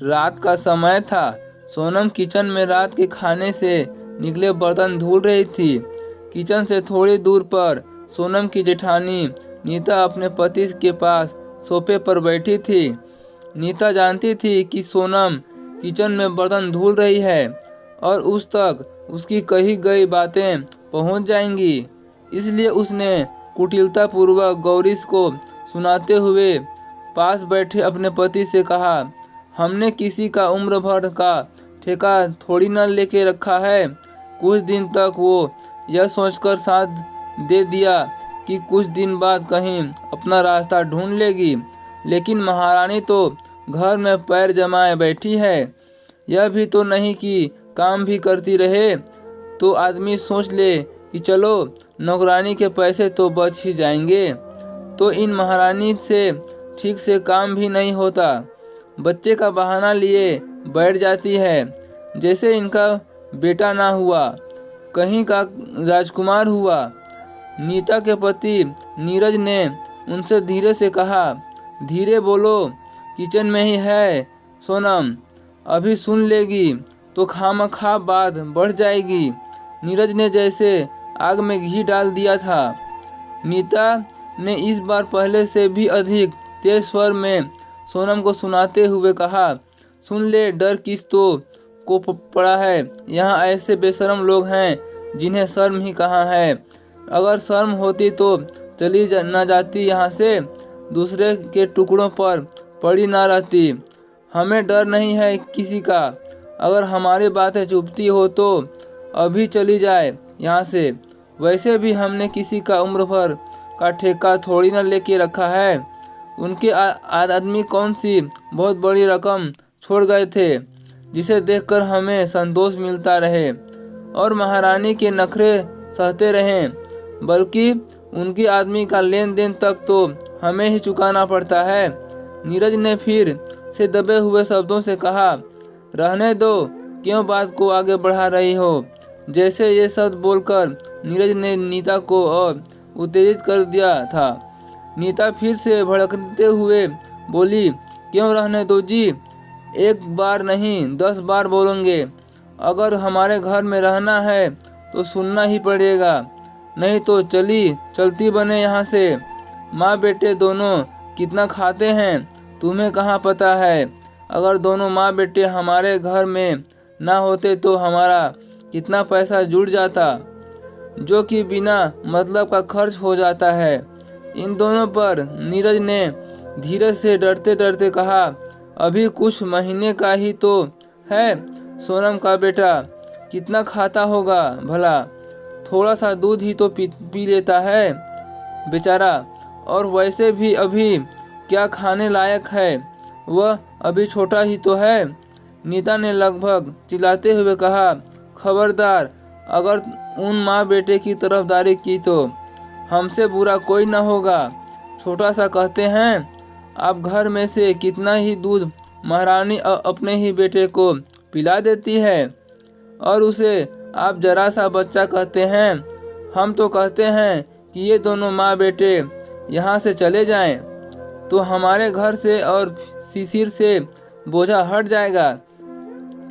रात का समय था। सोनम किचन में रात के खाने से निकले बर्तन धुल रही थी। किचन से थोड़ी दूर पर सोनम की जेठानी नीता अपने पति के पास सोफे पर बैठी थी। नीता जानती थी कि सोनम किचन में बर्तन धुल रही है और उस तक उसकी कही गई बातें पहुंच जाएंगी, इसलिए उसने कुटिलतापूर्वक गौरीश को सुनाते हुए पास बैठे अपने पति से कहा, हमने किसी का उम्र भर का ठेका थोड़ी न लेके रखा है। कुछ दिन तक वो यह सोचकर साथ दे दिया कि कुछ दिन बाद कहीं अपना रास्ता ढूंढ लेगी, लेकिन महारानी तो घर में पैर जमाए बैठी है। यह भी तो नहीं कि काम भी करती रहे, तो आदमी सोच ले कि चलो नौकरानी के पैसे तो बच ही जाएंगे। तो इन महारानी से ठीक से काम भी नहीं होता, बच्चे का बहाना लिए बैठ जाती है जैसे इनका बेटा ना हुआ, कहीं का राजकुमार हुआ। नीता के पति नीरज ने उनसे धीरे से कहा, धीरे बोलो, किचन में ही है सोनम, अभी सुन लेगी तो खामखा बात बढ़ जाएगी। नीरज ने जैसे आग में घी डाल दिया था। नीता ने इस बार पहले से भी अधिक तेज स्वर में सोनम को सुनाते हुए कहा, सुन ले, डर किस तो को पड़ा है। यहाँ ऐसे बेशर्म लोग हैं जिन्हें शर्म ही कहाँ है। अगर शर्म होती तो चली न जाती यहाँ से, दूसरे के टुकड़ों पर पड़ी ना रहती। हमें डर नहीं है किसी का। अगर हमारी बातें चुभती हो तो अभी चली जाए यहाँ से। वैसे भी हमने किसी का उम्र भर का ठेका थोड़ी न लेके रखा है। उनके आदमी कौन सी बहुत बड़ी रकम छोड़ गए थे जिसे देखकर हमें संतोष मिलता रहे और महारानी के नखरे सहते रहें, बल्कि उनके आदमी का लेन देन तक तो हमें ही चुकाना पड़ता है। नीरज ने फिर से दबे हुए शब्दों से कहा, रहने दो, क्यों बात को आगे बढ़ा रही हो। जैसे ये शब्द बोलकर नीरज ने नीता को और उत्तेजित कर दिया था। नीता फिर से भड़कते हुए बोली, क्यों रहने दो जी, एक बार नहीं 10 बार बोलेंगे। अगर हमारे घर में रहना है तो सुनना ही पड़ेगा, नहीं तो चलती बने यहाँ से। माँ बेटे दोनों कितना खाते हैं तुम्हें कहाँ पता है। अगर दोनों माँ बेटे हमारे घर में ना होते तो हमारा कितना पैसा जुड़ जाता, जो कि बिना मतलब का खर्च हो जाता है। इन दोनों पर नीरज ने धीरे से डरते डरते कहा, अभी कुछ महीने का ही तो है। सोनम का बेटा कितना खाता होगा भला, थोड़ा सा दूध ही तो पी लेता है बेचारा, और वैसे भी अभी क्या खाने लायक है, वह अभी छोटा ही तो है। नीता ने लगभग चिल्लाते हुए कहा, खबरदार, अगर उन माँ बेटे की तरफदारी की तो हमसे बुरा कोई न होगा। छोटा सा कहते हैं, आप घर में से कितना ही दूध महारानी अपने ही बेटे को पिला देती है और उसे आप जरा सा बच्चा कहते हैं। हम तो कहते हैं कि ये दोनों माँ बेटे यहाँ से चले जाएं, तो हमारे घर से और शिशिर से बोझा हट जाएगा।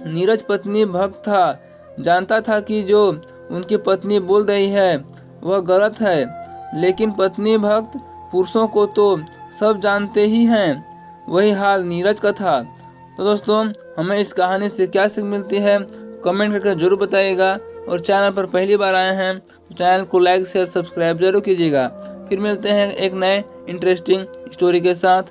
नीरज पत्नी भक्त था, जानता था कि जो उनकी पत्नी बोल रही है वह गलत है, लेकिन पत्नी भक्त पुरुषों को तो सब जानते ही हैं। वही हाल नीरज का था। तो दोस्तों, हमें इस कहानी से क्या सीख मिलती है कमेंट करके जरूर बताइएगा, और चैनल पर पहली बार आए हैं तो चैनल को लाइक शेयर सब्सक्राइब जरूर कीजिएगा। फिर मिलते हैं एक नए इंटरेस्टिंग स्टोरी के साथ।